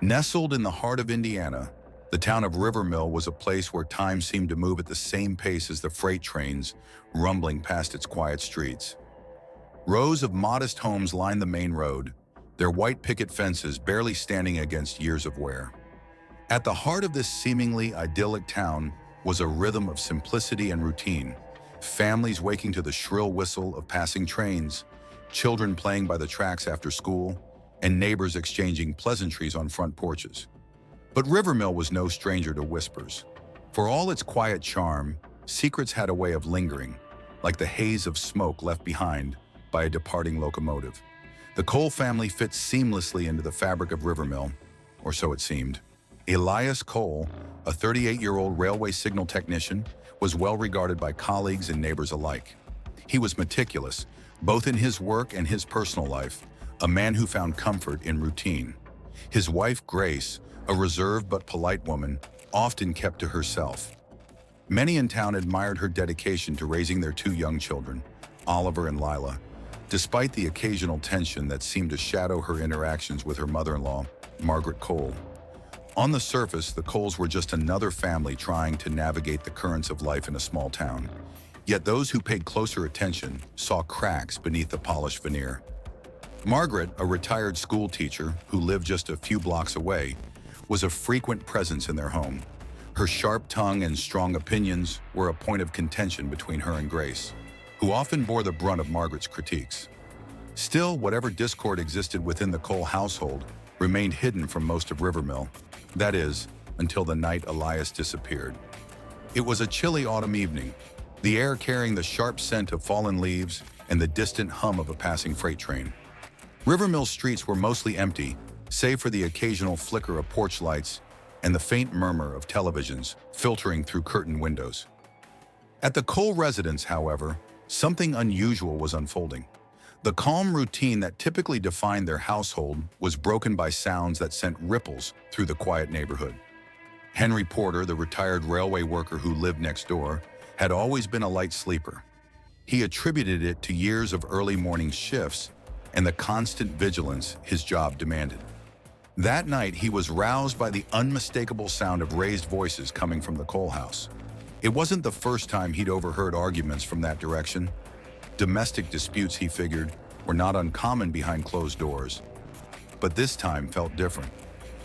Nestled in the heart of Indiana, the town of Rivermill was a place where time seemed to move at the same pace as the freight trains rumbling past its quiet streets. Rows of modest homes lined the main road, their white picket fences barely standing against years of wear. At the heart of this seemingly idyllic town was a rhythm of simplicity and routine, families waking to the shrill whistle of passing trains, children playing by the tracks after school, and neighbors exchanging pleasantries on front porches. But Rivermill was no stranger to whispers. For all its quiet charm, secrets had a way of lingering, like the haze of smoke left behind by a departing locomotive. The Cole family fit seamlessly into the fabric of Rivermill, or so it seemed. Elias Cole, a 38-year-old railway signal technician, was well regarded by colleagues and neighbors alike. He was meticulous, both in his work and his personal life, a man who found comfort in routine. His wife, Grace, a reserved but polite woman, often kept to herself. Many in town admired her dedication to raising their two young children, Oliver and Lila, despite the occasional tension that seemed to shadow her interactions with her mother-in-law, Margaret Cole. On the surface, the Coles were just another family trying to navigate the currents of life in a small town. Yet those who paid closer attention saw cracks beneath the polished veneer. Margaret, a retired school teacher who lived just a few blocks away, was a frequent presence in their home. Her sharp tongue and strong opinions were a point of contention between her and Grace, who often bore the brunt of Margaret's critiques. Still, whatever discord existed within the Cole household remained hidden from most of Rivermill. That is, until the night Elias disappeared. It was a chilly autumn evening, the air carrying the sharp scent of fallen leaves and the distant hum of a passing freight train. Rivermill's streets were mostly empty, save for the occasional flicker of porch lights and the faint murmur of televisions filtering through curtained windows. At the Cole residence, however, something unusual was unfolding. The calm routine that typically defined their household was broken by sounds that sent ripples through the quiet neighborhood. Henry Porter, the retired railway worker who lived next door, had always been a light sleeper. He attributed it to years of early morning shifts and the constant vigilance his job demanded. That night, he was roused by the unmistakable sound of raised voices coming from the Cole house. It wasn't the first time he'd overheard arguments from that direction. Domestic disputes, he figured, were not uncommon behind closed doors. But this time felt different.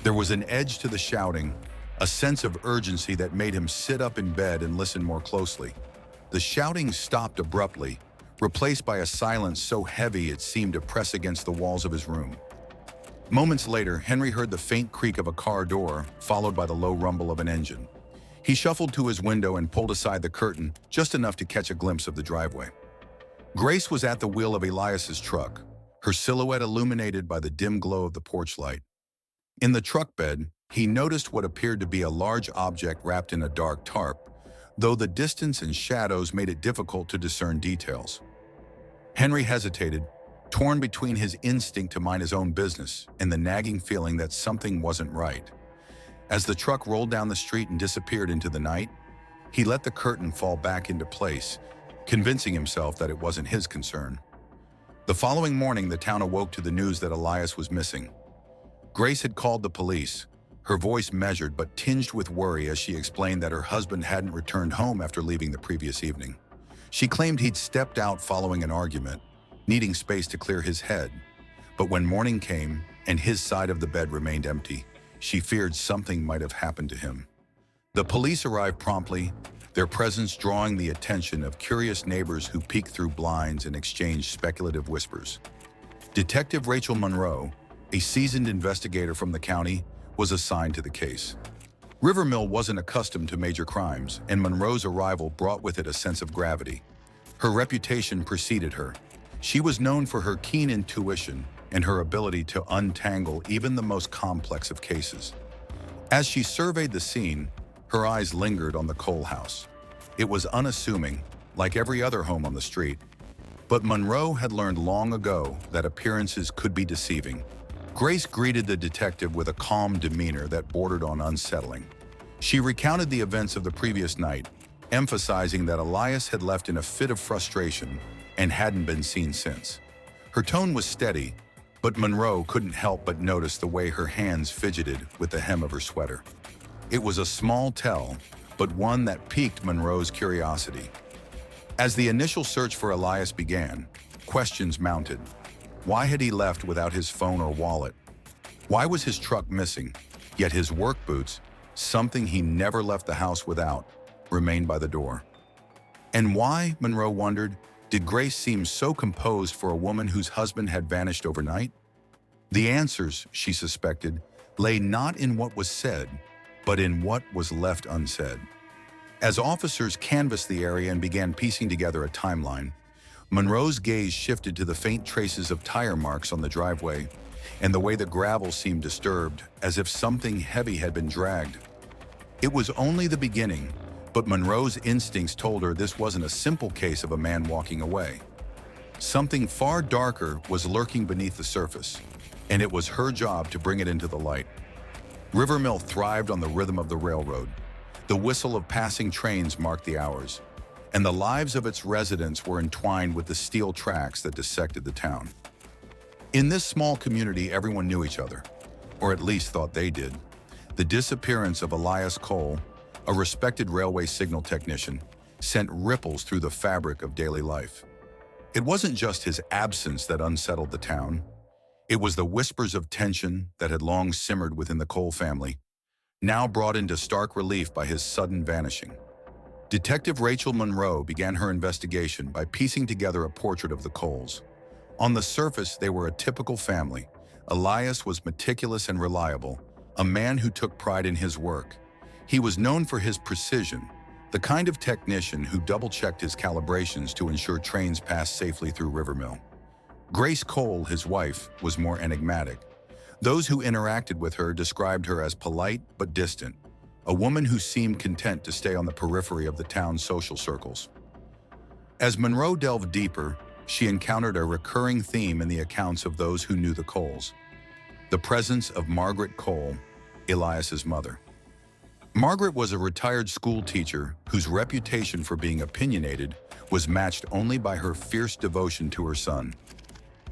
There was an edge to the shouting, a sense of urgency that made him sit up in bed and listen more closely. The shouting stopped abruptly, replaced by a silence so heavy it seemed to press against the walls of his room. Moments later, Henry heard the faint creak of a car door, followed by the low rumble of an engine. He shuffled to his window and pulled aside the curtain, just enough to catch a glimpse of the driveway. Grace was at the wheel of Elias's truck, her silhouette illuminated by the dim glow of the porch light. In the truck bed, he noticed what appeared to be a large object wrapped in a dark tarp, though the distance and shadows made it difficult to discern details. Henry hesitated, torn between his instinct to mind his own business and the nagging feeling that something wasn't right. As the truck rolled down the street and disappeared into the night, he let the curtain fall back into place, convincing himself that it wasn't his concern. The following morning, the town awoke to the news that Elias was missing. Grace had called the police, her voice measured but tinged with worry as she explained that her husband hadn't returned home after leaving the previous evening. She claimed he'd stepped out following an argument, needing space to clear his head. But when morning came and his side of the bed remained empty, she feared something might have happened to him. The police arrived promptly, their presence drawing the attention of curious neighbors who peeked through blinds and exchanged speculative whispers. Detective Rachel Monroe, a seasoned investigator from the county, was assigned to the case. Rivermill wasn't accustomed to major crimes, and Monroe's arrival brought with it a sense of gravity. Her reputation preceded her. She was known for her keen intuition and her ability to untangle even the most complex of cases. As she surveyed the scene, her eyes lingered on the Cole house. It was unassuming, like every other home on the street. But Monroe had learned long ago that appearances could be deceiving. Grace greeted the detective with a calm demeanor that bordered on unsettling. She recounted the events of the previous night, emphasizing that Elias had left in a fit of frustration and hadn't been seen since. Her tone was steady, But Monroe couldn't help but notice the way her hands fidgeted with the hem of her sweater. It was a small tell, but one that piqued Monroe's curiosity. As the initial search for Elias began, questions mounted. Why had he left without his phone or wallet? Why was his truck missing, yet his work boots, something he never left the house without, remained by the door? And why, Monroe wondered, did Grace seem so composed for a woman whose husband had vanished overnight? The answers, she suspected, lay not in what was said, but in what was left unsaid. As officers canvassed the area and began piecing together a timeline, Monroe's gaze shifted to the faint traces of tire marks on the driveway and the way the gravel seemed disturbed, as if something heavy had been dragged. It was only the beginning, but Monroe's instincts told her this wasn't a simple case of a man walking away. Something far darker was lurking beneath the surface, and it was her job to bring it into the light. Rivermill thrived on the rhythm of the railroad. The whistle of passing trains marked the hours, and the lives of its residents were entwined with the steel tracks that dissected the town. In this small community, everyone knew each other, or at least thought they did. The disappearance of Elias Cole, a respected railway signal technician, sent ripples through the fabric of daily life. It wasn't just his absence that unsettled the town. It was the whispers of tension that had long simmered within the Cole family, now brought into stark relief by his sudden vanishing. Detective Rachel Monroe began her investigation by piecing together a portrait of the Coles. On the surface, they were a typical family. Elias was meticulous and reliable, a man who took pride in his work. He was known for his precision, the kind of technician who double-checked his calibrations to ensure trains passed safely through Rivermill. Grace Cole, his wife, was more enigmatic. Those who interacted with her described her as polite but distant, a woman who seemed content to stay on the periphery of the town's social circles. As Monroe delved deeper, she encountered a recurring theme in the accounts of those who knew the Coles: the presence of Margaret Cole, Elias's mother. Margaret was a retired school teacher whose reputation for being opinionated was matched only by her fierce devotion to her son.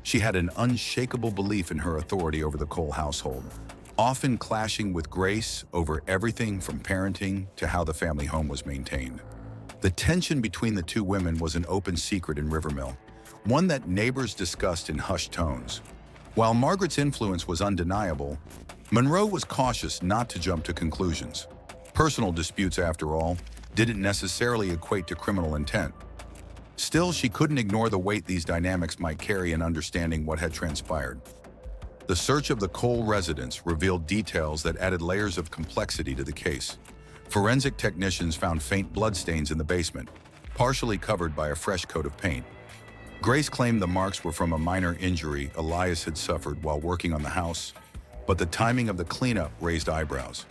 She had an unshakable belief in her authority over the Cole household, often clashing with Grace over everything from parenting to how the family home was maintained. The tension between the two women was an open secret in Rivermill, one that neighbors discussed in hushed tones. While Margaret's influence was undeniable, Monroe was cautious not to jump to conclusions. Personal disputes, after all, didn't necessarily equate to criminal intent. Still, she couldn't ignore the weight these dynamics might carry in understanding what had transpired. The search of the Cole residence revealed details that added layers of complexity to the case. Forensic technicians found faint bloodstains in the basement, partially covered by a fresh coat of paint. Grace claimed the marks were from a minor injury Elias had suffered while working on the house, but the timing of the cleanup raised eyebrows.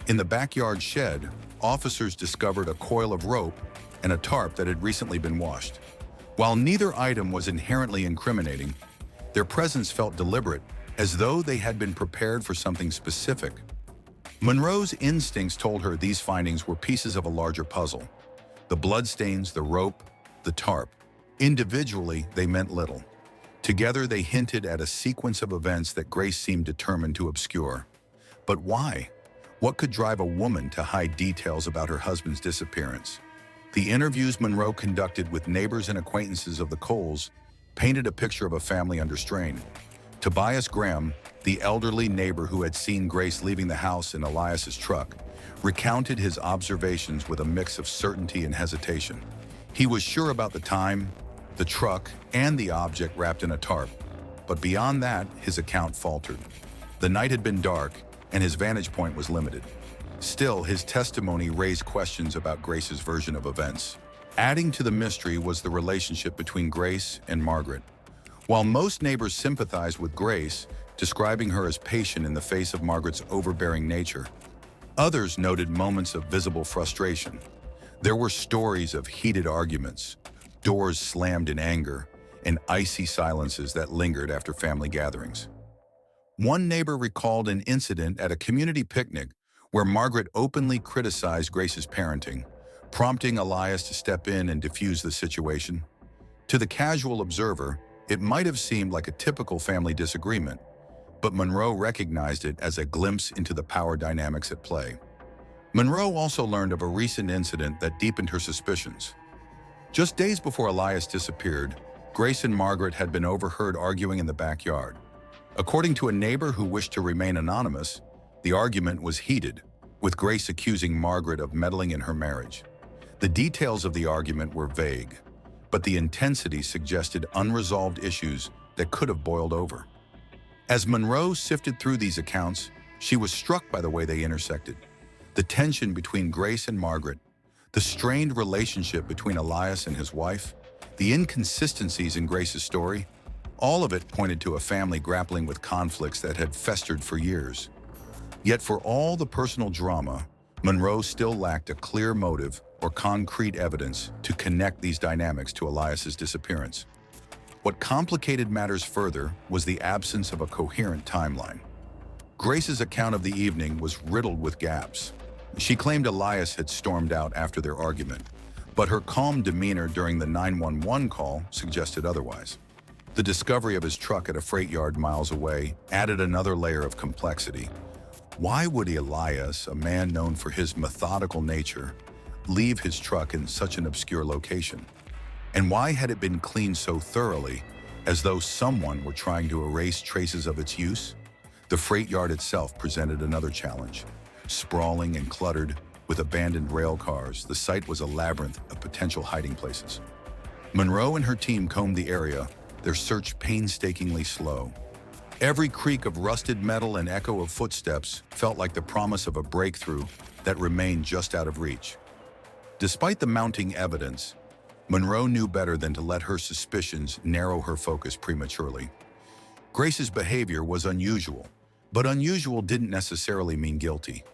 In the backyard shed, officers discovered a coil of rope and a tarp that had recently been washed. While neither item was inherently incriminating, their presence felt deliberate, as though they had been prepared for something specific. Monroe's instincts told her these findings were pieces of a larger puzzle. The bloodstains, the rope, the tarp. Individually, they meant little. Together, they hinted at a sequence of events that Grace seemed determined to obscure. But why? What could drive a woman to hide details about her husband's disappearance? The interviews Monroe conducted with neighbors and acquaintances of the Coles painted a picture of a family under strain. Tobias Graham, the elderly neighbor who had seen Grace leaving the house in Elias's truck, recounted his observations with a mix of certainty and hesitation. He was sure about the time, the truck, and the object wrapped in a tarp, but beyond that, his account faltered. The night had been dark, and his vantage point was limited. Still, his testimony raised questions about Grace's version of events. Adding to the mystery was the relationship between Grace and Margaret. While most neighbors sympathized with Grace, describing her as patient in the face of Margaret's overbearing nature, others noted moments of visible frustration. There were stories of heated arguments, doors slammed in anger, and icy silences that lingered after family gatherings. One neighbor recalled an incident at a community picnic where Margaret openly criticized Grace's parenting, prompting Elias to step in and defuse the situation. To the casual observer, It might have seemed like a typical family disagreement, but Monroe recognized it as a glimpse into the power dynamics at play. Monroe also learned of a recent incident that deepened her suspicions. Just days before Elias disappeared, Grace and Margaret had been overheard arguing in the backyard. According to a neighbor who wished to remain anonymous, the argument was heated, with Grace accusing Margaret of meddling in her marriage. The details of the argument were vague, but the intensity suggested unresolved issues that could have boiled over. As Monroe sifted through these accounts, she was struck by the way they intersected. The tension between Grace and Margaret, the strained relationship between Elias and his wife, the inconsistencies in Grace's story, all of it pointed to a family grappling with conflicts that had festered for years. Yet for all the personal drama, Monroe still lacked a clear motive or concrete evidence to connect these dynamics to Elias's disappearance. What complicated matters further was the absence of a coherent timeline. Grace's account of the evening was riddled with gaps. She claimed Elias had stormed out after their argument, but her calm demeanor during the 911 call suggested otherwise. The discovery of his truck at a freight yard miles away added another layer of complexity. Why would Elias, a man known for his methodical nature, leave his truck in such an obscure location? And why had it been cleaned so thoroughly, as though someone were trying to erase traces of its use? The freight yard itself presented another challenge. Sprawling and cluttered with abandoned rail cars, the site was a labyrinth of potential hiding places. Monroe and her team combed the area, their search painstakingly slow. Every creak of rusted metal and echo of footsteps felt like the promise of a breakthrough that remained just out of reach. Despite the mounting evidence, Monroe knew better than to let her suspicions narrow her focus prematurely. Grace's behavior was unusual, but unusual didn't necessarily mean guilty.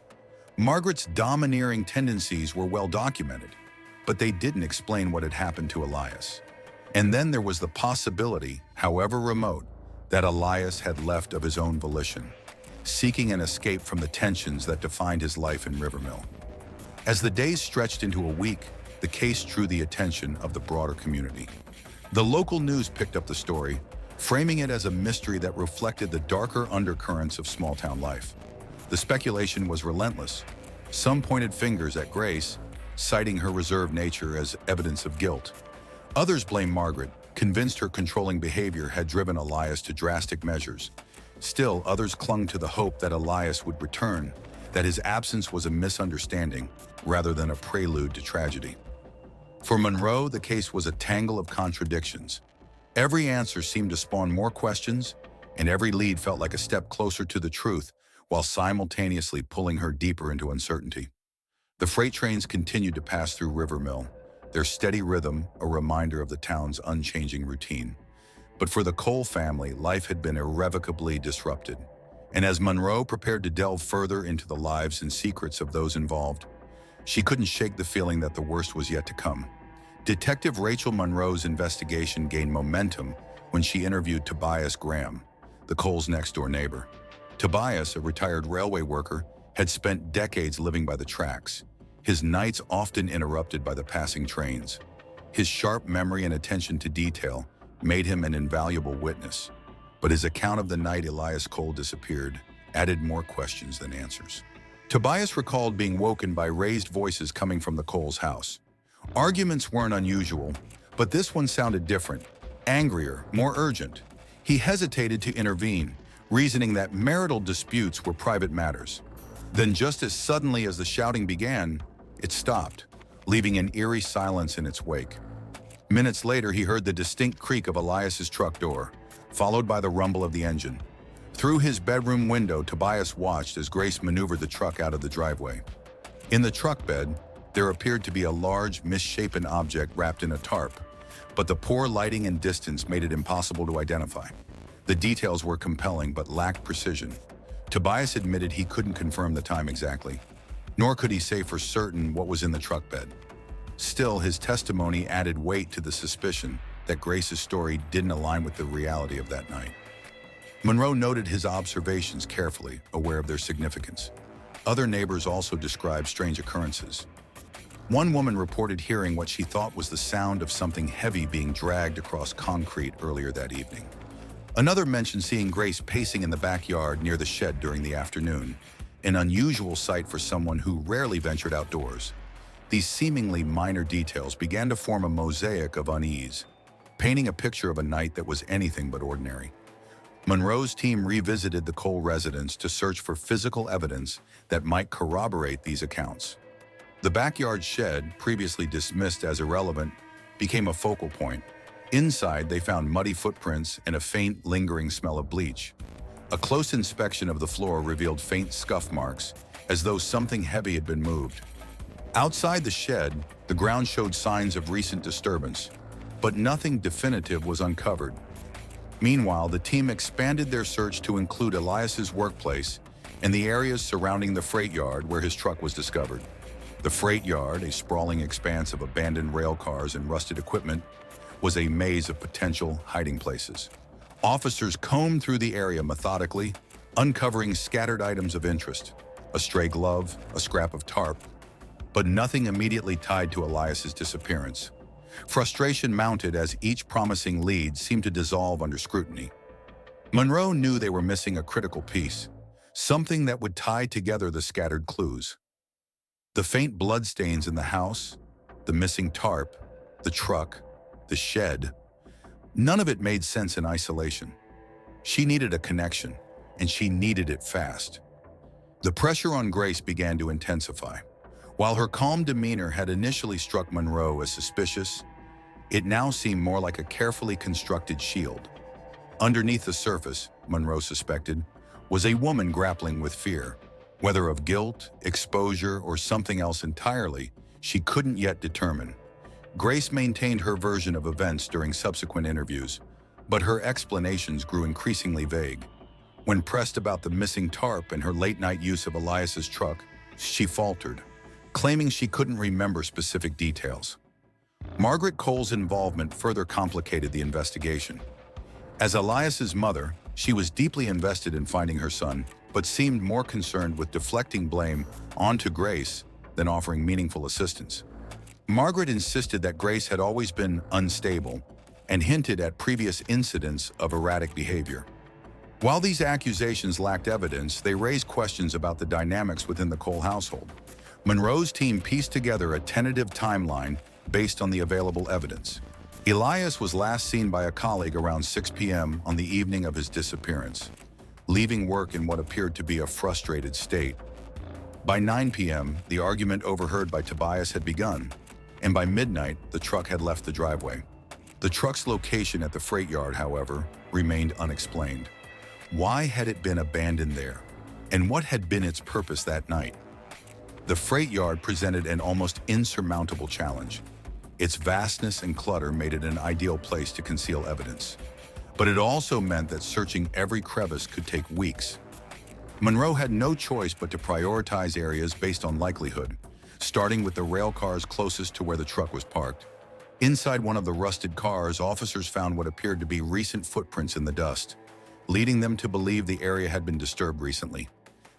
Margaret's domineering tendencies were well documented, but they didn't explain what had happened to Elias. And then there was the possibility, however remote, that Elias had left of his own volition, seeking an escape from the tensions that defined his life in Rivermill. As the days stretched into a week, the case drew the attention of the broader community. The local news picked up the story, framing it as a mystery that reflected the darker undercurrents of small-town life. The speculation was relentless. Some pointed fingers at Grace, citing her reserved nature as evidence of guilt. Others blamed Margaret, convinced her controlling behavior had driven Elias to drastic measures. Still, others clung to the hope that Elias would return, that his absence was a misunderstanding rather than a prelude to tragedy. For Monroe, the case was a tangle of contradictions. Every answer seemed to spawn more questions, and every lead felt like a step closer to the truth, while simultaneously pulling her deeper into uncertainty. The freight trains continued to pass through Rivermill, their steady rhythm a reminder of the town's unchanging routine. But for the Cole family, life had been irrevocably disrupted. And as Monroe prepared to delve further into the lives and secrets of those involved, she couldn't shake the feeling that the worst was yet to come. Detective Rachel Monroe's investigation gained momentum when she interviewed Tobias Graham, the Coles' next-door neighbor. Tobias, a retired railway worker, had spent decades living by the tracks, his nights often interrupted by the passing trains. His sharp memory and attention to detail made him an invaluable witness, but his account of the night Elias Cole disappeared added more questions than answers. Tobias recalled being woken by raised voices coming from the Coles' house. Arguments weren't unusual, but this one sounded different, angrier, more urgent. He hesitated to intervene, reasoning that marital disputes were private matters. Then just as suddenly as the shouting began, it stopped, leaving an eerie silence in its wake. Minutes later, he heard the distinct creak of Elias's truck door, followed by the rumble of the engine. Through his bedroom window, Tobias watched as Grace maneuvered the truck out of the driveway. In the truck bed, there appeared to be a large, misshapen object wrapped in a tarp, but the poor lighting and distance made it impossible to identify. The details were compelling but lacked precision. Tobias admitted he couldn't confirm the time exactly, nor could he say for certain what was in the truck bed. Still, his testimony added weight to the suspicion that Grace's story didn't align with the reality of that night. Monroe noted his observations carefully, aware of their significance. Other neighbors also described strange occurrences. One woman reported hearing what she thought was the sound of something heavy being dragged across concrete earlier that evening. Another mentioned seeing Grace pacing in the backyard near the shed during the afternoon, an unusual sight for someone who rarely ventured outdoors. These seemingly minor details began to form a mosaic of unease, painting a picture of a night that was anything but ordinary. Monroe's team revisited the Cole residence to search for physical evidence that might corroborate these accounts. The backyard shed, previously dismissed as irrelevant, became a focal point. Inside, they found muddy footprints and a faint, lingering smell of bleach. A close inspection of the floor revealed faint scuff marks, as though something heavy had been moved. Outside the shed, the ground showed signs of recent disturbance, but nothing definitive was uncovered. Meanwhile, the team expanded their search to include Elias's workplace and the areas surrounding the freight yard where his truck was discovered. The freight yard, a sprawling expanse of abandoned rail cars and rusted equipment, was a maze of potential hiding places. Officers combed through the area methodically, uncovering scattered items of interest, a stray glove, a scrap of tarp, but nothing immediately tied to Elias's disappearance. Frustration mounted as each promising lead seemed to dissolve under scrutiny. Monroe knew they were missing a critical piece, something that would tie together the scattered clues. The faint bloodstains in the house, the missing tarp, the truck, the shed, none of it made sense in isolation. She needed a connection, and she needed it fast. The pressure on Grace began to intensify. While her calm demeanor had initially struck Monroe as suspicious, it now seemed more like a carefully constructed shield. Underneath the surface, Monroe suspected, was a woman grappling with fear. Whether of guilt, exposure, or something else entirely, she couldn't yet determine. Grace maintained her version of events during subsequent interviews, but her explanations grew increasingly vague. When pressed about the missing tarp and her late-night use of Elias's truck, she faltered, claiming she couldn't remember specific details. Margaret Cole's involvement further complicated the investigation. As Elias's mother, she was deeply invested in finding her son, but seemed more concerned with deflecting blame onto Grace than offering meaningful assistance. Margaret insisted that Grace had always been unstable and hinted at previous incidents of erratic behavior. While these accusations lacked evidence, they raised questions about the dynamics within the Cole household. Monroe's team pieced together a tentative timeline based on the available evidence. Elias was last seen by a colleague around 6 p.m. on the evening of his disappearance, leaving work in what appeared to be a frustrated state. By 9 p.m., the argument overheard by Tobias had begun, and by midnight, the truck had left the driveway. The truck's location at the freight yard, however, remained unexplained. Why had it been abandoned there? And what had been its purpose that night? The freight yard presented an almost insurmountable challenge. Its vastness and clutter made it an ideal place to conceal evidence. But it also meant that searching every crevice could take weeks. Monroe had no choice but to prioritize areas based on likelihood, starting with the rail cars closest to where the truck was parked. Inside one of the rusted cars, officers found what appeared to be recent footprints in the dust, leading them to believe the area had been disturbed recently.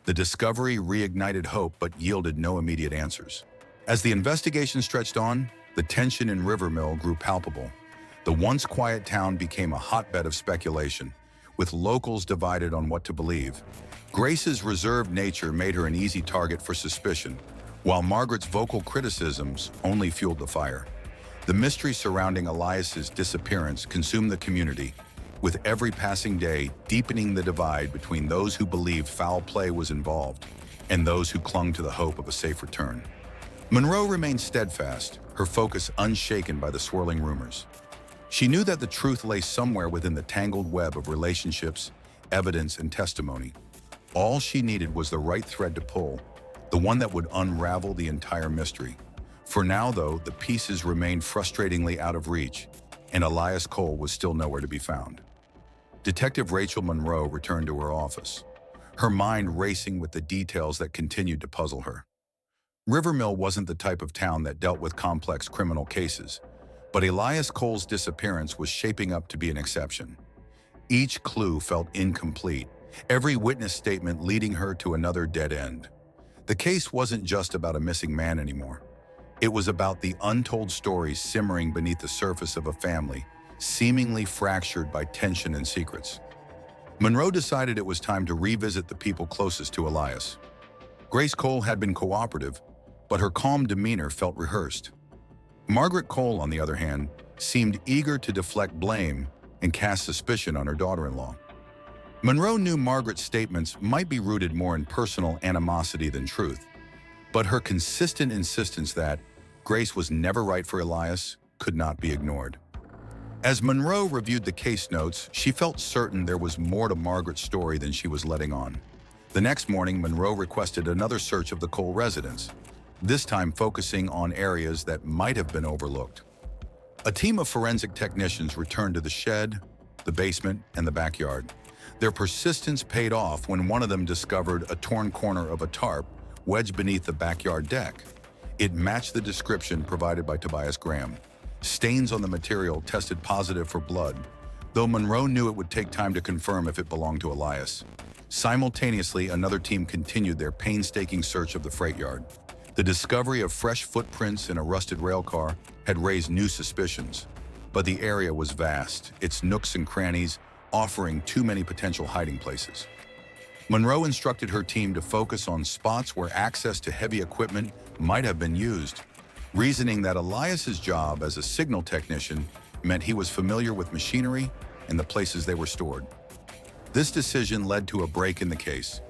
The discovery reignited hope but yielded no immediate answers. As the investigation stretched on, the tension in Rivermill grew palpable. The once quiet town became a hotbed of speculation, with locals divided on what to believe. Grace's reserved nature made her an easy target for suspicion, while Margaret's vocal criticisms only fueled the fire. The mystery surrounding Elias's disappearance consumed the community, with every passing day deepening the divide between those who believed foul play was involved and those who clung to the hope of a safe return. Monroe remained steadfast, her focus unshaken by the swirling rumors. She knew that the truth lay somewhere within the tangled web of relationships, evidence, and testimony. All she needed was the right thread to pull, the one that would unravel the entire mystery. For now, though, the pieces remained frustratingly out of reach, and Elias Cole was still nowhere to be found. Detective Rachel Monroe returned to her office, her mind racing with the details that continued to puzzle her. Rivermill wasn't the type of town that dealt with complex criminal cases, but Elias Cole's disappearance was shaping up to be an exception. Each clue felt incomplete, every witness statement leading her to another dead end. The case wasn't just about a missing man anymore. It was about the untold stories simmering beneath the surface of a family, seemingly fractured by tension and secrets. Monroe decided it was time to revisit the people closest to Elias. Grace Cole had been cooperative, but her calm demeanor felt rehearsed. Margaret Cole, on the other hand, seemed eager to deflect blame and cast suspicion on her daughter-in-law. Monroe knew Margaret's statements might be rooted more in personal animosity than truth, but her consistent insistence that Grace was never right for Elias could not be ignored. As Monroe reviewed the case notes, she felt certain there was more to Margaret's story than she was letting on. The next morning, Monroe requested another search of the Cole residence, this time focusing on areas that might have been overlooked. A team of forensic technicians returned to the shed, the basement, and the backyard. Their persistence paid off when one of them discovered a torn corner of a tarp wedged beneath the backyard deck. It matched the description provided by Tobias Graham. Stains on the material tested positive for blood, though Monroe knew it would take time to confirm if it belonged to Elias. Simultaneously, another team continued their painstaking search of the freight yard. The discovery of fresh footprints in a rusted railcar had raised new suspicions, but the area was vast, its nooks and crannies offering too many potential hiding places. Monroe instructed her team to focus on spots where access to heavy equipment might have been used, reasoning that Elias's job as a signal technician meant he was familiar with machinery and the places they were stored. This decision led to a break in the case.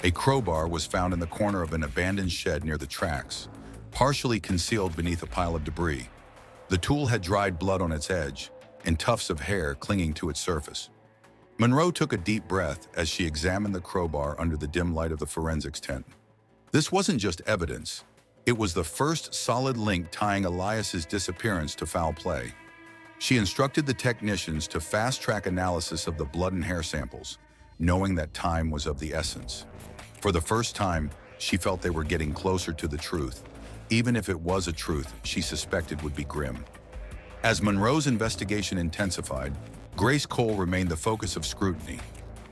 A crowbar was found in the corner of an abandoned shed near the tracks, partially concealed beneath a pile of debris. The tool had dried blood on its edge and tufts of hair clinging to its surface. Monroe took a deep breath as she examined the crowbar under the dim light of the forensics tent. This wasn't just evidence. It was the first solid link tying Elias's disappearance to foul play. She instructed the technicians to fast-track analysis of the blood and hair samples, knowing that time was of the essence. For the first time, she felt they were getting closer to the truth, even if it was a truth she suspected would be grim. As Monroe's investigation intensified, Grace Cole remained the focus of scrutiny.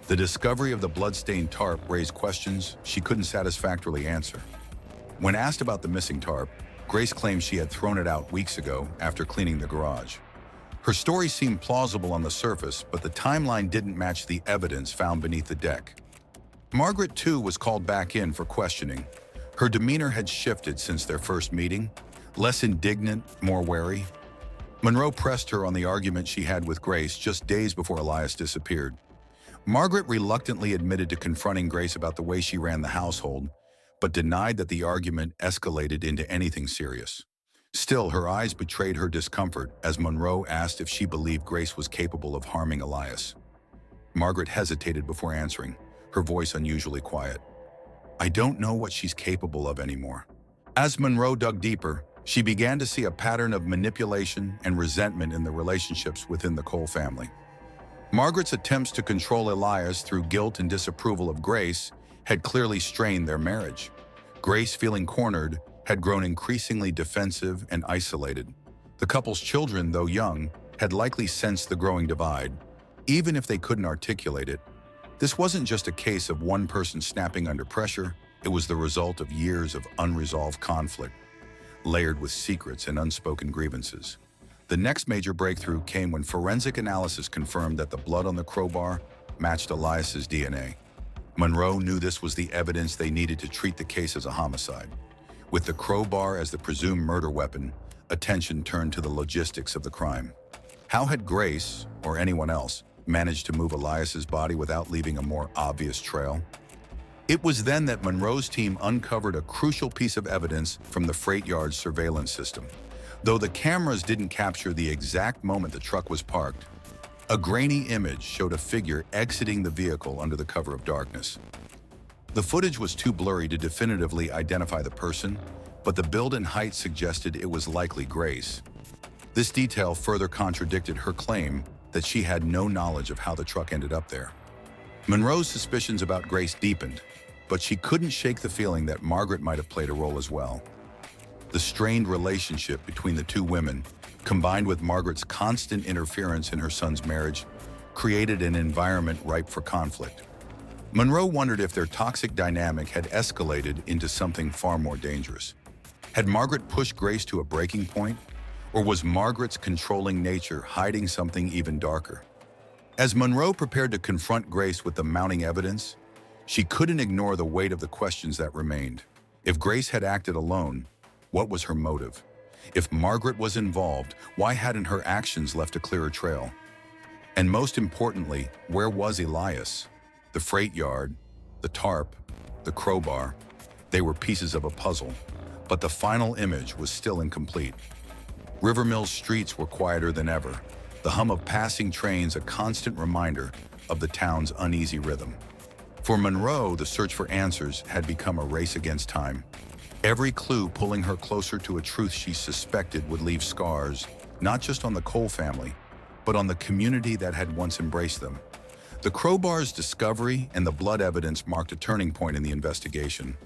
The discovery of the blood-stained tarp raised questions she couldn't satisfactorily answer. When asked about the missing tarp, Grace claimed she had thrown it out weeks ago after cleaning the garage. Her story seemed plausible on the surface, but the timeline didn't match the evidence found beneath the deck. Margaret, too, was called back in for questioning. Her demeanor had shifted since their first meeting, less indignant, more wary. Monroe pressed her on the argument she had with Grace just days before Elias disappeared. Margaret reluctantly admitted to confronting Grace about the way she ran the household, but denied that the argument escalated into anything serious. Still, her eyes betrayed her discomfort as Monroe asked if she believed Grace was capable of harming Elias. Margaret hesitated before answering, her voice unusually quiet. "I don't know what she's capable of anymore." As Monroe dug deeper, she began to see a pattern of manipulation and resentment in the relationships within the Cole family. Margaret's attempts to control Elias through guilt and disapproval of Grace had clearly strained their marriage. Grace, feeling cornered, had grown increasingly defensive and isolated. The couple's children, though young, had likely sensed the growing divide, even if they couldn't articulate it. This wasn't just a case of one person snapping under pressure, it was the result of years of unresolved conflict, layered with secrets and unspoken grievances. The next major breakthrough came when forensic analysis confirmed that the blood on the crowbar matched Elias's DNA. Monroe knew this was the evidence they needed to treat the case as a homicide. With the crowbar as the presumed murder weapon, attention turned to the logistics of the crime. How had Grace, or anyone else, managed to move Elias's body without leaving a more obvious trail? It was then that Monroe's team uncovered a crucial piece of evidence from the freight yard's surveillance system. Though the cameras didn't capture the exact moment the truck was parked, a grainy image showed a figure exiting the vehicle under the cover of darkness. The footage was too blurry to definitively identify the person, but the build and height suggested it was likely Grace. This detail further contradicted her claim that she had no knowledge of how the truck ended up there. Monroe's suspicions about Grace deepened, but she couldn't shake the feeling that Margaret might have played a role as well. The strained relationship between the two women, combined with Margaret's constant interference in her son's marriage, created an environment ripe for conflict. Monroe wondered if their toxic dynamic had escalated into something far more dangerous. Had Margaret pushed Grace to a breaking point? Or was Margaret's controlling nature hiding something even darker? As Monroe prepared to confront Grace with the mounting evidence, she couldn't ignore the weight of the questions that remained. If Grace had acted alone, what was her motive? If Margaret was involved, why hadn't her actions left a clearer trail? And most importantly, where was Elias? The freight yard, the tarp, the crowbar, they were pieces of a puzzle, but the final image was still incomplete. Rivermill's streets were quieter than ever, the hum of passing trains a constant reminder of the town's uneasy rhythm. For Monroe, the search for answers had become a race against time. Every clue pulling her closer to a truth she suspected would leave scars, not just on the Cole family, but on the community that had once embraced them. The crowbar's discovery and the blood evidence marked a turning point in the investigation,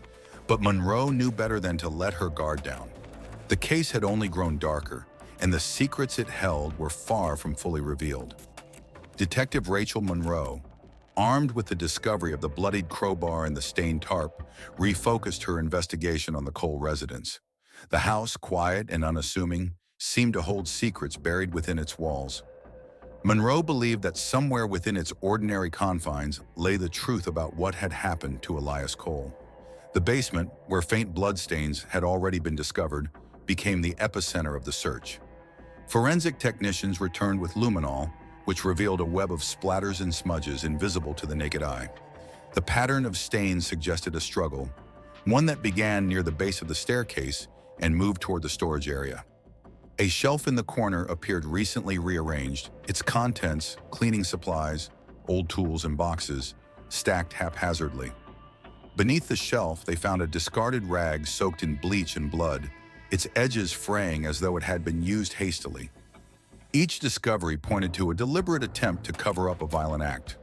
but Monroe knew better than to let her guard down. The case had only grown darker, and the secrets it held were far from fully revealed. Detective Rachel Monroe, armed with the discovery of the bloodied crowbar and the stained tarp, refocused her investigation on the Cole residence. The house, quiet and unassuming, seemed to hold secrets buried within its walls. Monroe believed that somewhere within its ordinary confines lay the truth about what had happened to Elias Cole. The basement, where faint bloodstains had already been discovered, became the epicenter of the search. Forensic technicians returned with luminol, which revealed a web of splatters and smudges invisible to the naked eye. The pattern of stains suggested a struggle, one that began near the base of the staircase and moved toward the storage area. A shelf in the corner appeared recently rearranged, its contents, cleaning supplies, old tools and boxes, stacked haphazardly. Beneath the shelf, they found a discarded rag soaked in bleach and blood, its edges fraying as though it had been used hastily. Each discovery pointed to a deliberate attempt to cover up a violent act.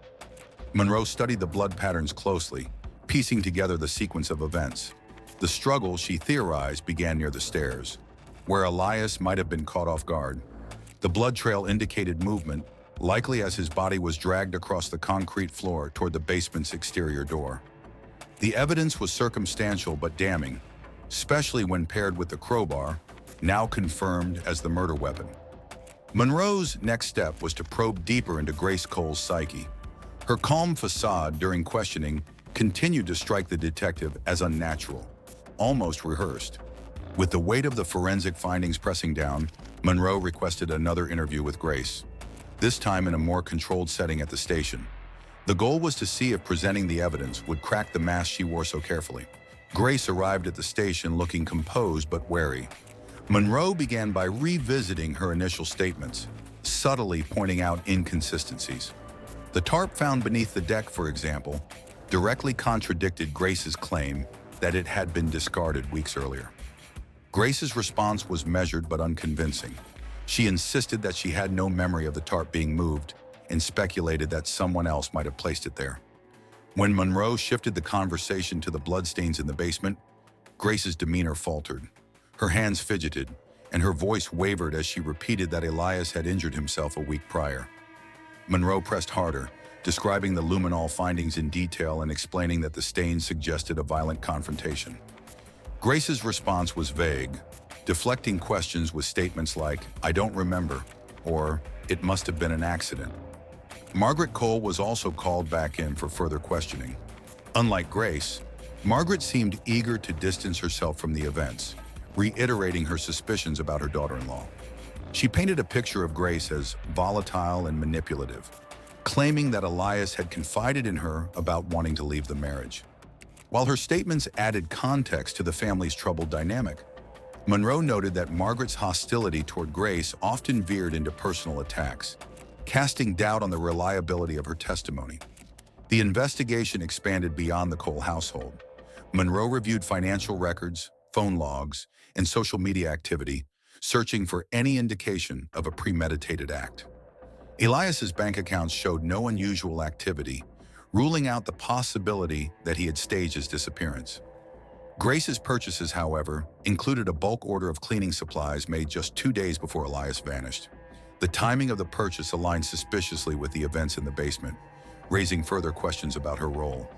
Monroe studied the blood patterns closely, piecing together the sequence of events. The struggle, she theorized, began near the stairs, where Elias might have been caught off guard. The blood trail indicated movement, likely as his body was dragged across the concrete floor toward the basement's exterior door. The evidence was circumstantial but damning, especially when paired with the crowbar, now confirmed as the murder weapon. Monroe's next step was to probe deeper into Grace Cole's psyche. Her calm facade during questioning continued to strike the detective as unnatural, almost rehearsed. With the weight of the forensic findings pressing down, Monroe requested another interview with Grace, this time in a more controlled setting at the station. The goal was to see if presenting the evidence would crack the mask she wore so carefully. Grace arrived at the station looking composed but wary. Monroe began by revisiting her initial statements, subtly pointing out inconsistencies. The tarp found beneath the deck, for example, directly contradicted Grace's claim that it had been discarded weeks earlier. Grace's response was measured but unconvincing. She insisted that she had no memory of the tarp being moved and speculated that someone else might have placed it there. When Monroe shifted the conversation to the bloodstains in the basement, Grace's demeanor faltered. Her hands fidgeted, and her voice wavered as she repeated that Elias had injured himself a week prior. Monroe pressed harder, describing the luminol findings in detail and explaining that the stains suggested a violent confrontation. Grace's response was vague, deflecting questions with statements like, "I don't remember," or "It must have been an accident." Margaret Cole was also called back in for further questioning. Unlike Grace, Margaret seemed eager to distance herself from the events, reiterating her suspicions about her daughter-in-law. She painted a picture of Grace as volatile and manipulative, claiming that Elias had confided in her about wanting to leave the marriage. While her statements added context to the family's troubled dynamic, Monroe noted that Margaret's hostility toward Grace often veered into personal attacks, casting doubt on the reliability of her testimony. The investigation expanded beyond the Cole household. Monroe reviewed financial records, phone logs, and social media activity, searching for any indication of a premeditated act. Elias's bank accounts showed no unusual activity, ruling out the possibility that he had staged his disappearance. Grace's purchases, however, included a bulk order of cleaning supplies made just 2 days before Elias vanished. The timing of the purchase aligned suspiciously with the events in the basement, raising further questions about her role.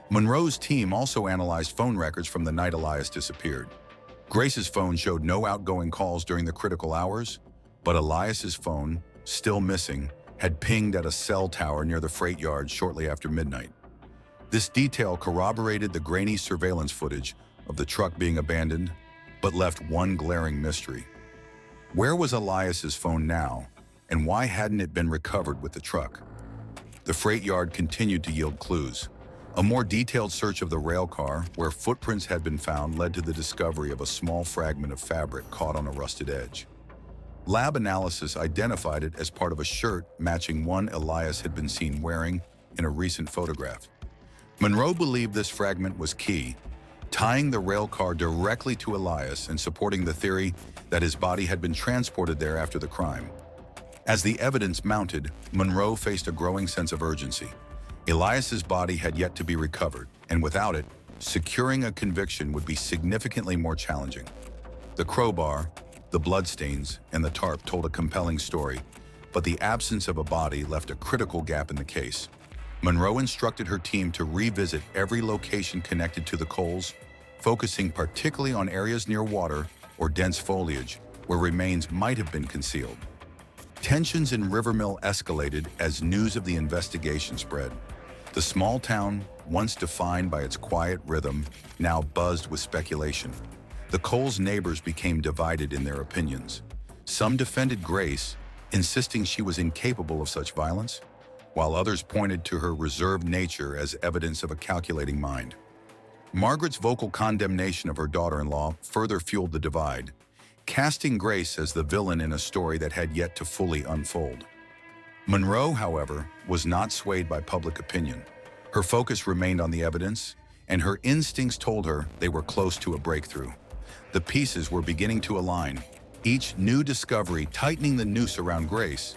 Monroe's team also analyzed phone records from the night Elias disappeared. Grace's phone showed no outgoing calls during the critical hours, but Elias's phone, still missing, had pinged at a cell tower near the freight yard shortly after midnight. This detail corroborated the grainy surveillance footage of the truck being abandoned, but left one glaring mystery. Where was Elias's phone now, and why hadn't it been recovered with the truck? The freight yard continued to yield clues. A more detailed search of the rail car, where footprints had been found, led to the discovery of a small fragment of fabric caught on a rusted edge. Lab analysis identified it as part of a shirt matching one Elias had been seen wearing in a recent photograph. Monroe believed this fragment was key, tying the rail car directly to Elias and supporting the theory that his body had been transported there after the crime. As the evidence mounted, Monroe faced a growing sense of urgency. Elias's body had yet to be recovered, and without it, securing a conviction would be significantly more challenging. The crowbar, the bloodstains, and the tarp told a compelling story, but the absence of a body left a critical gap in the case. Monroe instructed her team to revisit every location connected to the Coles, focusing particularly on areas near water or dense foliage where remains might have been concealed. Tensions in Rivermill escalated as news of the investigation spread. The small town, once defined by its quiet rhythm, now buzzed with speculation. The Coles' neighbors became divided in their opinions. Some defended Grace, insisting she was incapable of such violence, while others pointed to her reserved nature as evidence of a calculating mind. Margaret's vocal condemnation of her daughter-in-law further fueled the divide, casting Grace as the villain in a story that had yet to fully unfold. Monroe, however, was not swayed by public opinion. Her focus remained on the evidence, and her instincts told her they were close to a breakthrough. The pieces were beginning to align, each new discovery tightening the noose around Grace.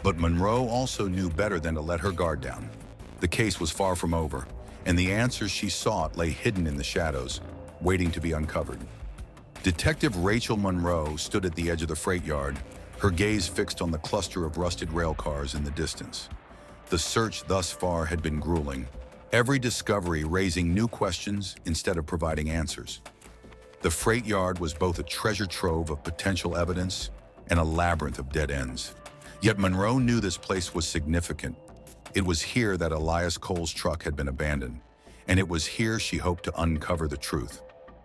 But Monroe also knew better than to let her guard down. The case was far from over, and the answers she sought lay hidden in the shadows, waiting to be uncovered. Detective Rachel Monroe stood at the edge of the freight yard, her gaze fixed on the cluster of rusted rail cars in the distance. The search thus far had been grueling, every discovery raising new questions instead of providing answers. The freight yard was both a treasure trove of potential evidence and a labyrinth of dead ends. Yet Monroe knew this place was significant. It was here that Elias Cole's truck had been abandoned, and it was here she hoped to uncover the truth.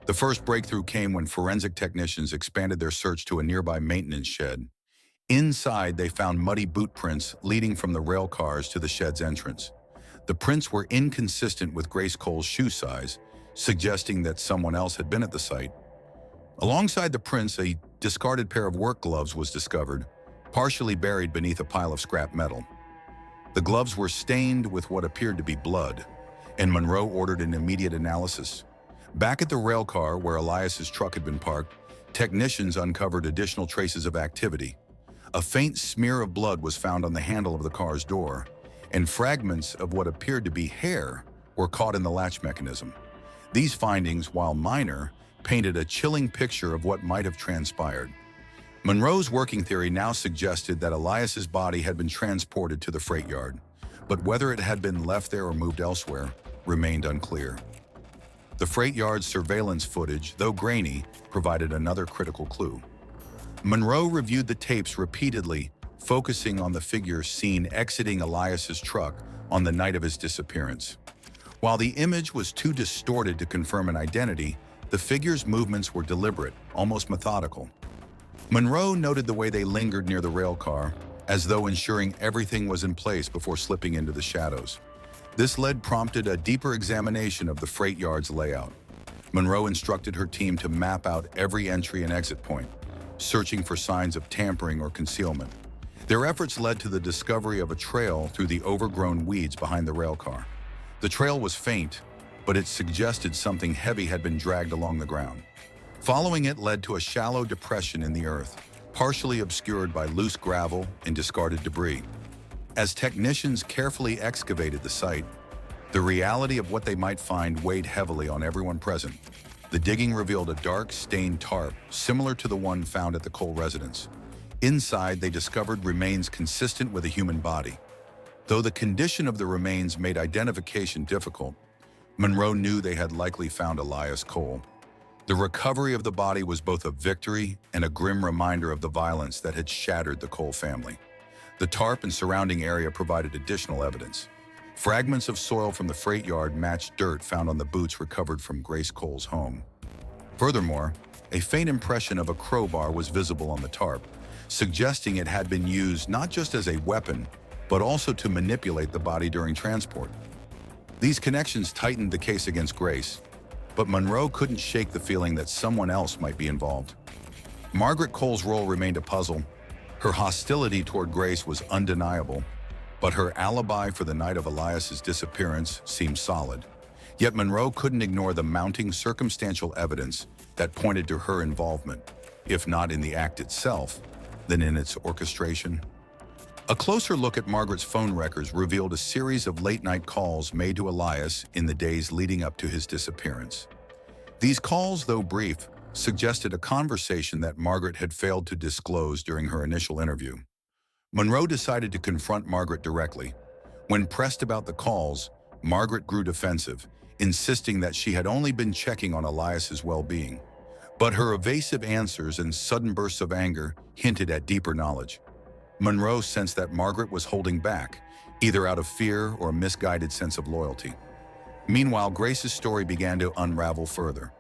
The first breakthrough came when forensic technicians expanded their search to a nearby maintenance shed. Inside, they found muddy boot prints leading from the rail cars to the shed's entrance. The prints were inconsistent with Grace Cole's shoe size, suggesting that someone else had been at the site. Alongside the prints, a discarded pair of work gloves was discovered, partially buried beneath a pile of scrap metal. The gloves were stained with what appeared to be blood, and Monroe ordered an immediate analysis. Back at the rail car where Elias's truck had been parked, technicians uncovered additional traces of activity. A faint smear of blood was found on the handle of the car's door, and fragments of what appeared to be hair were caught in the latch mechanism. These findings, while minor, painted a chilling picture of what might have transpired. Monroe's working theory now suggested that Elias's body had been transported to the freight yard, but whether it had been left there or moved elsewhere remained unclear. The freight yard's surveillance footage, though grainy, provided another critical clue. Monroe reviewed the tapes repeatedly, focusing on the figure seen exiting Elias's truck on the night of his disappearance. While the image was too distorted to confirm an identity, the figure's movements were deliberate, almost methodical. Monroe noted the way they lingered near the rail car, as though ensuring everything was in place before slipping into the shadows. This lead prompted a deeper examination of the freight yard's layout. Monroe instructed her team to map out every entry and exit point, searching for signs of tampering or concealment. Their efforts led to the discovery of a trail through the overgrown weeds behind the rail car. The trail was faint, but it suggested something heavy had been dragged along the ground. Following it led to a shallow depression in the earth, partially obscured by loose gravel and discarded debris. As technicians carefully excavated the site, the reality of what they might find weighed heavily on everyone present. The digging revealed a dark, stained tarp, similar to the one found at the Cole residence. Inside, they discovered remains consistent with a human body. Though the condition of the remains made identification difficult, Monroe knew they had likely found Elias Cole. The recovery of the body was both a victory and a grim reminder of the violence that had shattered the Cole family. The tarp and surrounding area provided additional evidence. Fragments of soil from the freight yard matched dirt found on the boots recovered from Grace Cole's home. Furthermore, a faint impression of a crowbar was visible on the tarp, suggesting it had been used not just as a weapon, but also to manipulate the body during transport. These connections tightened the case against Grace, but Monroe couldn't shake the feeling that someone else might be involved. Margaret Cole's role remained a puzzle. Her hostility toward Grace was undeniable, but her alibi for the night of Elias's disappearance seemed solid. Yet Monroe couldn't ignore the mounting circumstantial evidence that pointed to her involvement, if not in the act itself, then in its orchestration. A closer look at Margaret's phone records revealed a series of late-night calls made to Elias in the days leading up to his disappearance. These calls, though brief, suggested a conversation that Margaret had failed to disclose during her initial interview. Monroe decided to confront Margaret directly. When pressed about the calls, Margaret grew defensive, insisting that she had only been checking on Elias's well-being. But her evasive answers and sudden bursts of anger hinted at deeper knowledge. Monroe sensed that Margaret was holding back, either out of fear or a misguided sense of loyalty. Meanwhile, Grace's story began to unravel further.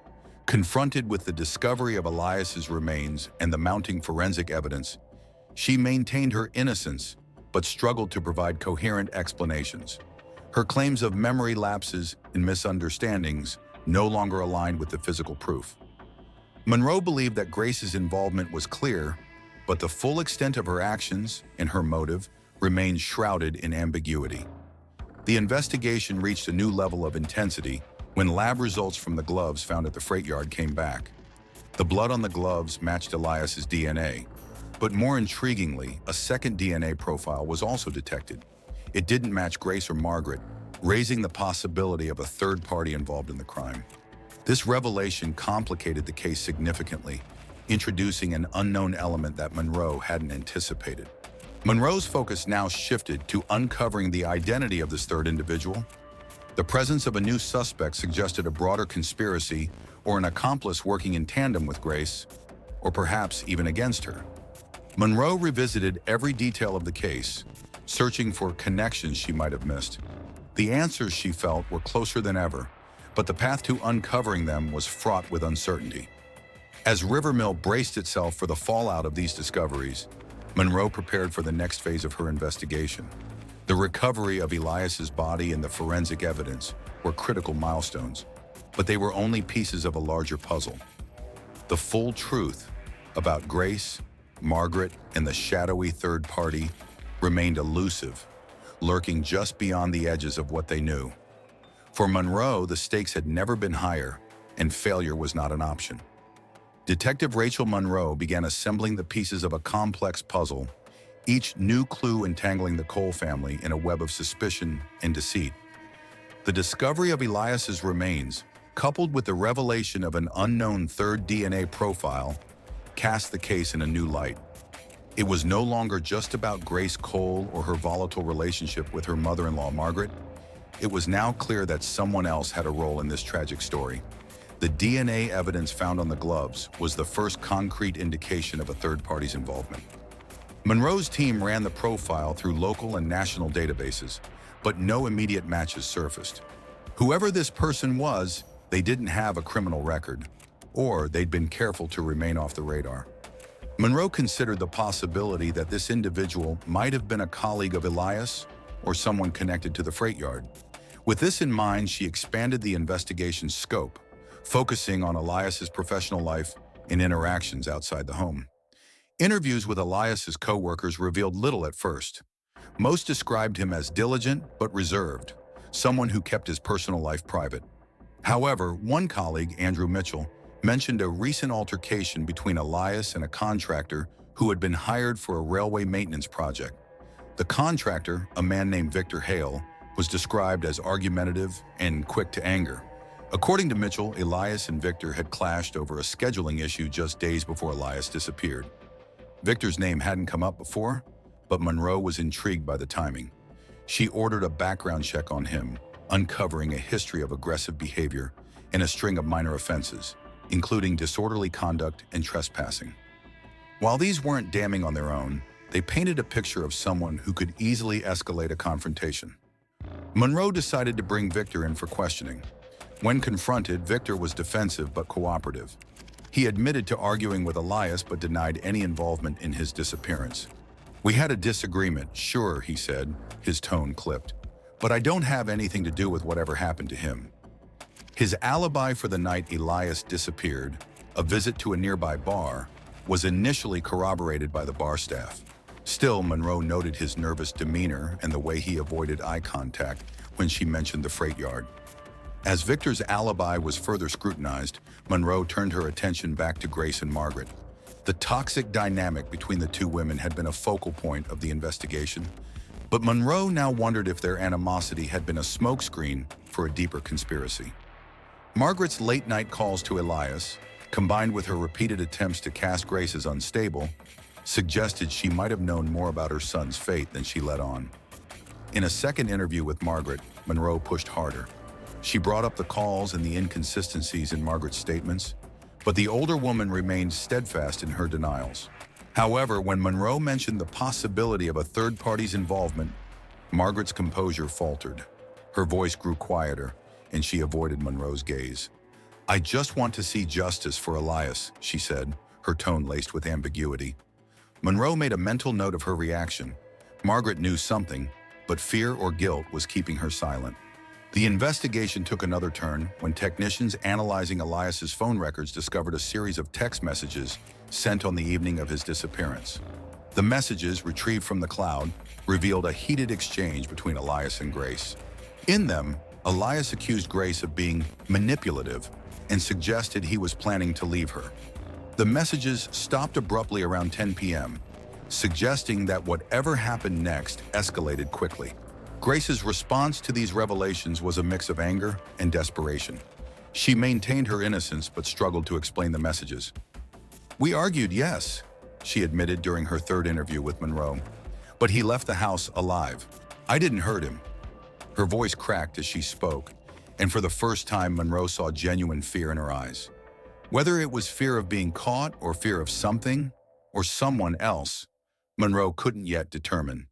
Confronted with the discovery of Elias's remains and the mounting forensic evidence, she maintained her innocence but struggled to provide coherent explanations. Her claims of memory lapses and misunderstandings no longer aligned with the physical proof. Monroe believed that Grace's involvement was clear, but the full extent of her actions and her motive remained shrouded in ambiguity. The investigation reached a new level of intensity when lab results from the gloves found at the freight yard came back. The blood on the gloves matched Elias's DNA, but more intriguingly, a second DNA profile was also detected. It didn't match Grace or Margaret, raising the possibility of a third party involved in the crime. This revelation complicated the case significantly, introducing an unknown element that Monroe hadn't anticipated. Monroe's focus now shifted to uncovering the identity of this third individual. The presence of a new suspect suggested a broader conspiracy or an accomplice working in tandem with Grace, or perhaps even against her. Monroe revisited every detail of the case, searching for connections she might have missed. The answers, she felt, were closer than ever, but the path to uncovering them was fraught with uncertainty. As Rivermill braced itself for the fallout of these discoveries, Monroe prepared for the next phase of her investigation. The recovery of Elias's body and the forensic evidence were critical milestones, but they were only pieces of a larger puzzle. The full truth about Grace, Margaret, and the shadowy third party remained elusive, lurking just beyond the edges of what they knew. For Monroe, the stakes had never been higher, and failure was not an option. Detective Rachel Monroe began assembling the pieces of a complex puzzle, each new clue entangling the Cole family in a web of suspicion and deceit. The discovery of Elias's remains, coupled with the revelation of an unknown third DNA profile, cast the case in a new light. It was no longer just about Grace Cole or her volatile relationship with her mother-in-law, Margaret. It was now clear that someone else had a role in this tragic story. The DNA evidence found on the gloves was the first concrete indication of a third party's involvement. Monroe's team ran the profile through local and national databases, but no immediate matches surfaced. Whoever this person was, they didn't have a criminal record, or they'd been careful to remain off the radar. Monroe considered the possibility that this individual might have been a colleague of Elias or someone connected to the freight yard. With this in mind, she expanded the investigation's scope, focusing on Elias's professional life and interactions outside the home. Interviews with Elias's co-workers revealed little at first. Most described him as diligent but reserved, someone who kept his personal life private. However, one colleague, Andrew Mitchell, mentioned a recent altercation between Elias and a contractor who had been hired for a railway maintenance project. The contractor, a man named Victor Hale, was described as argumentative and quick to anger. According to Mitchell, Elias and Victor had clashed over a scheduling issue just days before Elias disappeared. Victor's name hadn't come up before, but Monroe was intrigued by the timing. She ordered a background check on him, uncovering a history of aggressive behavior and a string of minor offenses. including disorderly conduct and trespassing. While these weren't damning on their own, they painted a picture of someone who could easily escalate a confrontation. Monroe decided to bring Victor in for questioning. When confronted, Victor was defensive but cooperative. He admitted to arguing with Elias but denied any involvement in his disappearance. "We had a disagreement, sure," he said, his tone clipped. "But I don't have anything to do with whatever happened to him." His alibi for the night Elias disappeared, a visit to a nearby bar, was initially corroborated by the bar staff. Still, Monroe noted his nervous demeanor and the way he avoided eye contact when she mentioned the freight yard. As Victor's alibi was further scrutinized, Monroe turned her attention back to Grace and Margaret. The toxic dynamic between the two women had been a focal point of the investigation, but Monroe now wondered if their animosity had been a smokescreen for a deeper conspiracy. Margaret's late-night calls to Elias, combined with her repeated attempts to cast Grace as unstable, suggested she might have known more about her son's fate than she let on. In a second interview with Margaret, Monroe pushed harder. She brought up the calls and the inconsistencies in Margaret's statements, but the older woman remained steadfast in her denials. However, when Monroe mentioned the possibility of a third party's involvement, Margaret's composure faltered. Her voice grew quieter, and she avoided Monroe's gaze. "I just want to see justice for Elias," she said, her tone laced with ambiguity. Monroe made a mental note of her reaction. Margaret knew something, but fear or guilt was keeping her silent. The investigation took another turn when technicians analyzing Elias's phone records discovered a series of text messages sent on the evening of his disappearance. The messages, retrieved from the cloud, revealed a heated exchange between Elias and Grace. In them, Elias accused Grace of being manipulative and suggested he was planning to leave her. The messages stopped abruptly around 10 p.m., suggesting that whatever happened next escalated quickly. Grace's response to these revelations was a mix of anger and desperation. She maintained her innocence but struggled to explain the messages. "We argued, yes," she admitted during her third interview with Monroe. "But he left the house alive. I didn't hurt him." Her voice cracked as she spoke, and for the first time Monroe saw genuine fear in her eyes. Whether it was fear of being caught or fear of something or someone else, Monroe couldn't yet determine.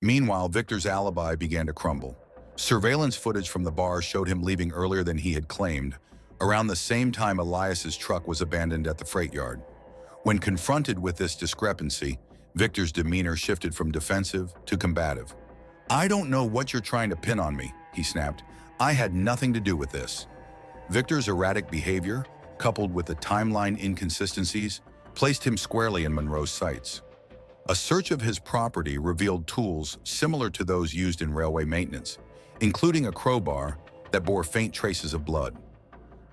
Meanwhile, Victor's alibi began to crumble. Surveillance footage from the bar showed him leaving earlier than he had claimed, around the same time Elias's truck was abandoned at the freight yard. When confronted with this discrepancy, Victor's demeanor shifted from defensive to combative. "I don't know what you're trying to pin on me," he snapped. "I had nothing to do with this." Victor's erratic behavior, coupled with the timeline inconsistencies, placed him squarely in Monroe's sights. A search of his property revealed tools similar to those used in railway maintenance, including a crowbar that bore faint traces of blood.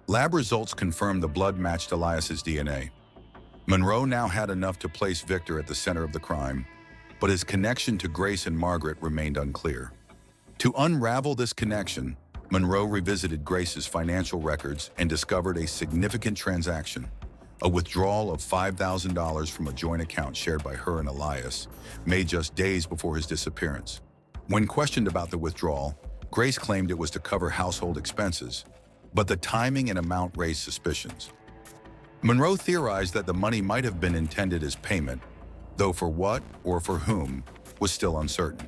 Lab results confirmed the blood matched Elias's DNA. Monroe now had enough to place Victor at the center of the crime, but his connection to Grace and Margaret remained unclear. To unravel this connection, Monroe revisited Grace's financial records and discovered a significant transaction: a withdrawal of $5,000 from a joint account shared by her and Elias, made just days before his disappearance. When questioned about the withdrawal, Grace claimed it was to cover household expenses, but the timing and amount raised suspicions. Monroe theorized that the money might have been intended as payment, though for what or for whom was still uncertain.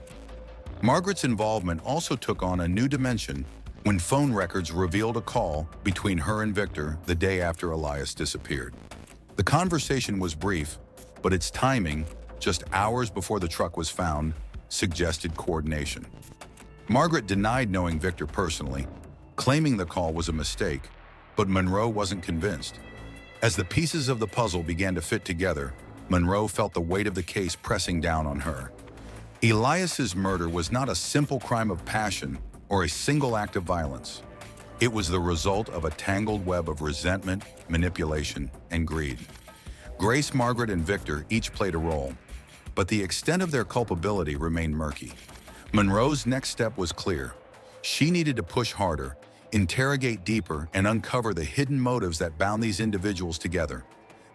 Margaret's involvement also took on a new dimension when phone records revealed a call between her and Victor the day after Elias disappeared. The conversation was brief, but its timing, just hours before the truck was found, suggested coordination. Margaret denied knowing Victor personally, claiming the call was a mistake, but Monroe wasn't convinced. As the pieces of the puzzle began to fit together, Monroe felt the weight of the case pressing down on her. Elias's murder was not a simple crime of passion or a single act of violence. It was the result of a tangled web of resentment, manipulation, and greed. Grace, Margaret, and Victor each played a role, but the extent of their culpability remained murky. Monroe's next step was clear. She needed to push harder, interrogate deeper, and uncover the hidden motives that bound these individuals together.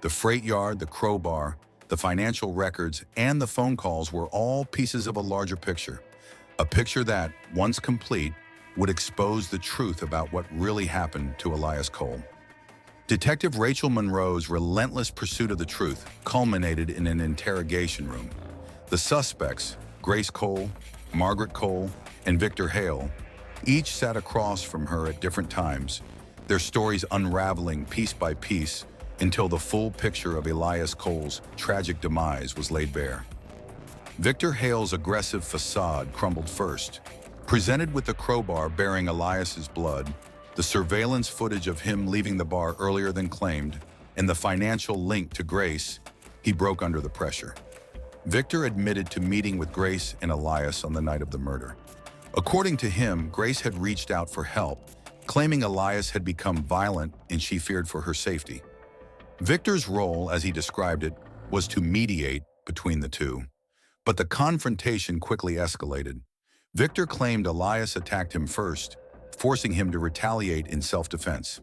The freight yard, the crowbar, the financial records, and the phone calls were all pieces of a larger picture. A picture that, once complete, would expose the truth about what really happened to Elias Cole. Detective Rachel Monroe's relentless pursuit of the truth culminated in an interrogation room. The suspects, Grace Cole, Margaret Cole, and Victor Hale, each sat across from her at different times, their stories unraveling piece by piece until the full picture of Elias Cole's tragic demise was laid bare. Victor Hale's aggressive facade crumbled first. Presented with the crowbar bearing Elias's blood, the surveillance footage of him leaving the bar earlier than claimed, and the financial link to Grace, he broke under the pressure. Victor admitted to meeting with Grace and Elias on the night of the murder. According to him, Grace had reached out for help, claiming Elias had become violent and she feared for her safety. Victor's role, as he described it, was to mediate between the two. But the confrontation quickly escalated. Victor claimed Elias attacked him first, forcing him to retaliate in self-defense.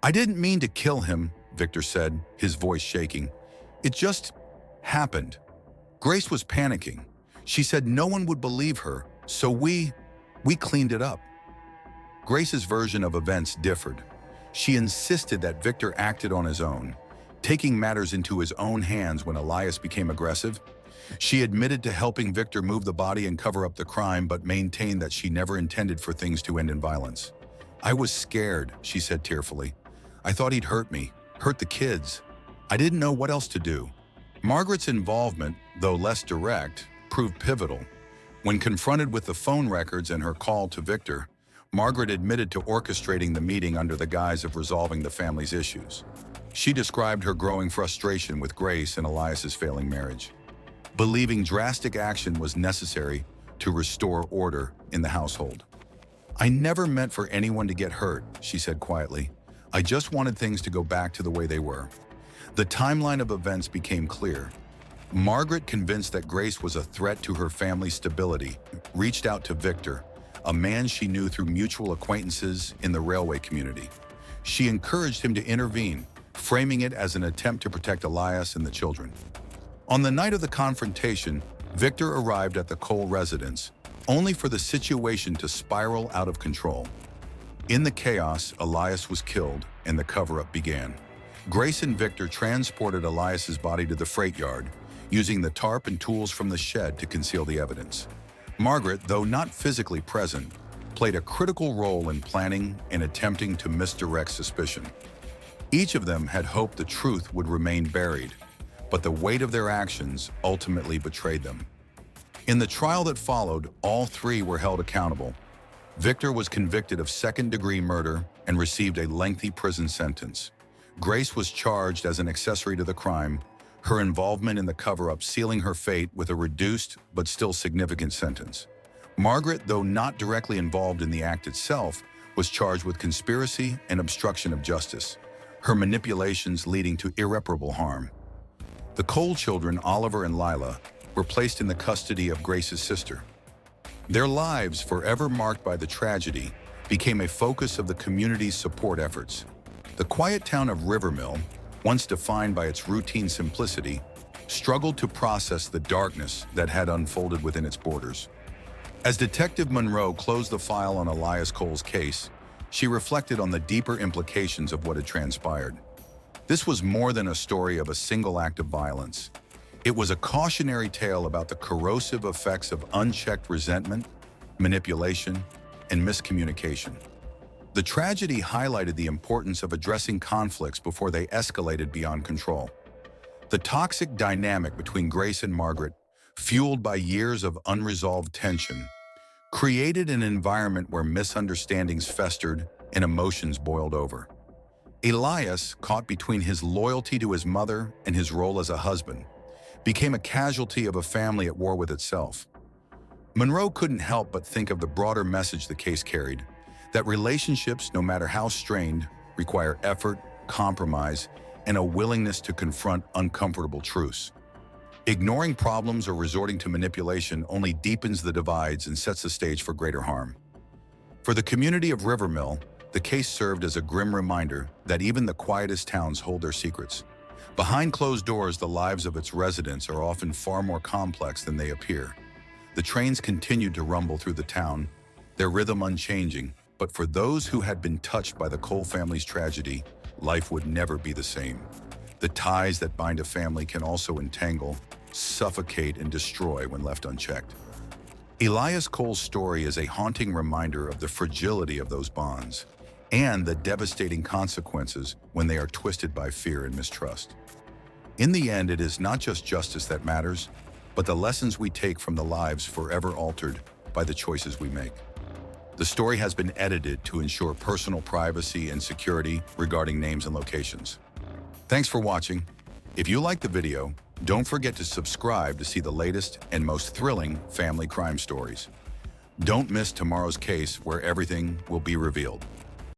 "I didn't mean to kill him," Victor said, his voice shaking. "It just happened." Grace was panicking. She said no one would believe her, so we cleaned it up. Grace's version of events differed. She insisted that Victor acted on his own, taking matters into his own hands when Elias became aggressive. She admitted to helping Victor move the body and cover up the crime, but maintained that she never intended for things to end in violence. "I was scared," she said tearfully. "I thought he'd hurt me, hurt the kids. I didn't know what else to do." Margaret's involvement, though less direct, proved pivotal. When confronted with the phone records and her call to Victor, Margaret admitted to orchestrating the meeting under the guise of resolving the family's issues. She described her growing frustration with Grace and Elias's failing marriage, believing drastic action was necessary to restore order in the household. "I never meant for anyone to get hurt," she said quietly. "I just wanted things to go back to the way they were." The timeline of events became clear. Margaret, convinced that Grace was a threat to her family's stability, reached out to Victor, a man she knew through mutual acquaintances in the railway community. She encouraged him to intervene, framing it as an attempt to protect Elias and the children. On the night of the confrontation, Victor arrived at the Cole residence, only for the situation to spiral out of control. In the chaos, Elias was killed and the cover-up began. Grace and Victor transported Elias's body to the freight yard, using the tarp and tools from the shed to conceal the evidence. Margaret, though not physically present, played a critical role in planning and attempting to misdirect suspicion. Each of them had hoped the truth would remain buried, but the weight of their actions ultimately betrayed them. In the trial that followed, all three were held accountable. Victor was convicted of second-degree murder and received a lengthy prison sentence. Grace was charged as an accessory to the crime, her involvement in the cover-up sealing her fate with a reduced but still significant sentence. Margaret, though not directly involved in the act itself, was charged with conspiracy and obstruction of justice, her manipulations leading to irreparable harm. The Cole children, Oliver and Lila, were placed in the custody of Grace's sister. Their lives, forever marked by the tragedy, became a focus of the community's support efforts. The quiet town of Rivermill, once defined by its routine simplicity, struggled to process the darkness that had unfolded within its borders. As Detective Monroe closed the file on Elias Cole's case, she reflected on the deeper implications of what had transpired. This was more than a story of a single act of violence. It was a cautionary tale about the corrosive effects of unchecked resentment, manipulation, and miscommunication. The tragedy highlighted the importance of addressing conflicts before they escalated beyond control. The toxic dynamic between Grace and Margaret, fueled by years of unresolved tension, created an environment where misunderstandings festered and emotions boiled over. Elias, caught between his loyalty to his mother and his role as a husband, became a casualty of a family at war with itself. Monroe couldn't help but think of the broader message the case carried, that relationships, no matter how strained, require effort, compromise, and a willingness to confront uncomfortable truths. Ignoring problems or resorting to manipulation only deepens the divides and sets the stage for greater harm. For the community of Rivermill, the case served as a grim reminder that even the quietest towns hold their secrets. Behind closed doors, the lives of its residents are often far more complex than they appear. The trains continued to rumble through the town, their rhythm unchanging, but for those who had been touched by the Cole family's tragedy, life would never be the same. The ties that bind a family can also entangle, suffocate, and destroy when left unchecked. Elias Cole's story is a haunting reminder of the fragility of those bonds and the devastating consequences when they are twisted by fear and mistrust. In the end, it is not just justice that matters, but the lessons we take from the lives forever altered by the choices we make. The story has been edited to ensure personal privacy and security regarding names and locations. Thanks for watching. If you liked the video, don't forget to subscribe to see the latest and most thrilling family crime stories. Don't miss tomorrow's case where everything will be revealed.